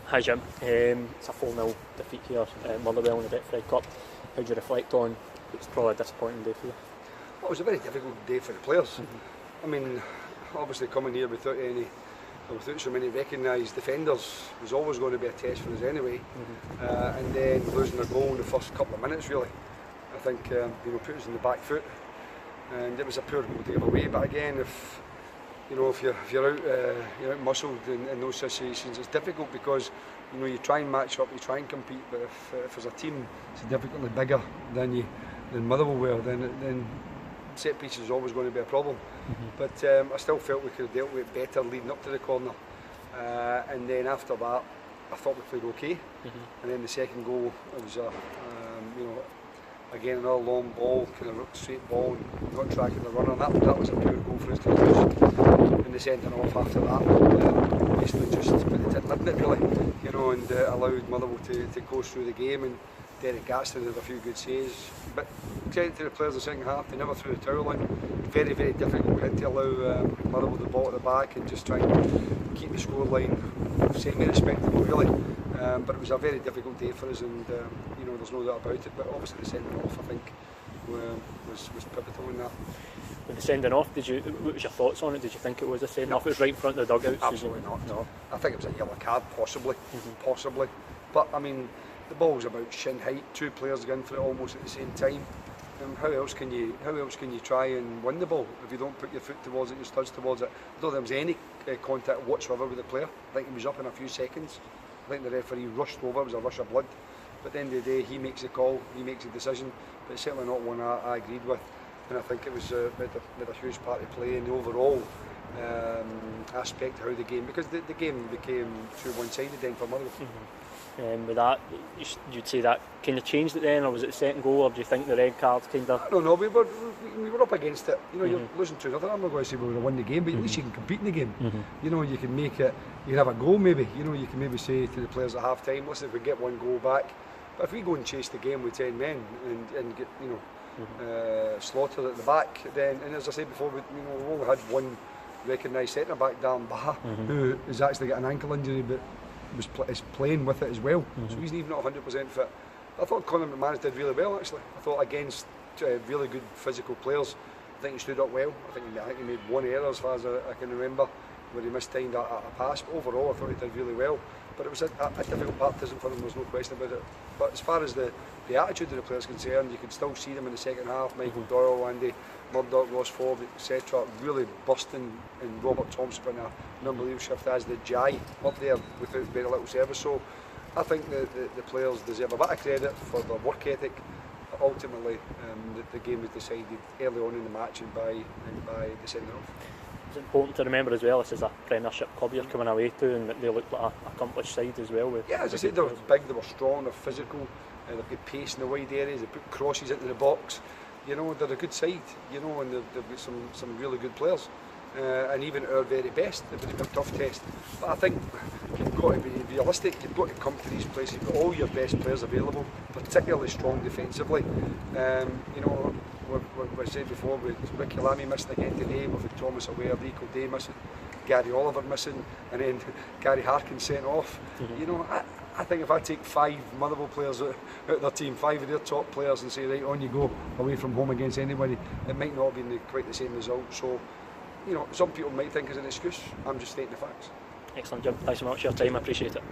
Hi Jim, it's a 4-0 defeat here at Motherwell in the Betfred Cup. How do you reflect on it's probably a disappointing day for you? Well, it was a very difficult day for the players. I mean, obviously coming here without so many recognised defenders was always going to be a test for us anyway. And then losing a goal in the first couple of minutes, really, I think put us in the back foot. And it was a poor goal to give away. But again, if you're out muscled in those situations, it's difficult because you try and match up, you try and compete. But if there's a team significantly bigger than Motherwell were, then set pieces is always going to be a problem. But I still felt we could have dealt with it better leading up to the corner. And then after that, I thought we played okay. And then the second goal, it was again another long ball, kind of straight ball, not tracking the runner. And that was a poor goal for us to lose. And the sending off after that, basically just put the tin lid in it really, and allowed Motherwell to go through the game. And Derek Gadsden had a few good saves. But credit to the players in the second half, they never threw the towel in. Very, very difficult. We had to allow Motherwell the ball at the back and just try and keep the scoreline semi-respectable really. But it was a very difficult day for us, and there's no doubt about it. But obviously the sending off, I think, was pivotal in that. With the sending off, what was your thoughts on it? Did you think it was a sending off? It was right in front of the dugouts. Absolutely not. No, I think it was a yellow card, possibly. But I mean, the ball was about shin height. Two players going for it almost at the same time. How else can you try and win the ball if you don't put your foot towards it, your studs towards it? I don't think there was any contact whatsoever with the player. I think he was up in a few seconds. I think the referee rushed over. It was a rush of blood. But at the end of the day, he makes the call, he makes the decision. But it's certainly not one I agreed with. And I think it was made a huge part to play in the overall aspect of how the game, because the game became too one-sided then for Motherwell. With that, you'd say that kind of changed it then, or was it the second goal, or do you think the red card kind of? I don't know. We were up against it. You're losing 2-0. I'm not going to say we would have won the game, but at least you can compete in the game. You can make it. You can have a goal maybe. You can maybe say to the players at half time, listen, if we get one goal back, but if we go and chase the game with 10 men and get slaughtered at the back, then, and as I said before, we've only had one recognised centre back, Darren Baha, who has actually got an ankle injury, but is playing with it as well, so he's even not 100% fit. I thought Conor McManus did really well actually. I thought against really good physical players, I think he stood up well. I think he made one error as far as I can remember, where he mistimed a pass, but overall I thought he did really well. But it was a difficult baptism for him, there's no question about it. But as far as the attitude of the players concerned, you could still see them in the second half. Michael Doyle, Andy Murdoch, Ross Forbes, etc. really bursting, and Robert Thompson putting an unbelievable shift as the Jai up there without very little service. So I think the players deserve a bit of credit for their work ethic. But ultimately, the game was decided early on in the match and by the sending off. It's important to remember as well, this is a Premiership club you're coming away to, and they look like an accomplished side as well. Yeah, as I said, they were big, they were strong, they're physical, they've got pace in the wide areas, they put crosses into the box. They're a good side, and they've got some really good players. And even at our very best, it would have been a tough test. But I think you've got to be realistic, you've got to come to these places with all your best players available, particularly strong defensively. We said before, with Ricky Lamy missing again today, with Thomas Aware, Rico Day missing, Gary Oliver missing, and then Gary Harkin sent off. I think if I take 5 Motherwell players out of their team, 5 of their top players, and say, right, on you go, away from home against anybody, it might not have been quite the same result. So, some people might think it's an excuse. I'm just stating the facts. Excellent, Jim. Thanks so much for your time. I appreciate it.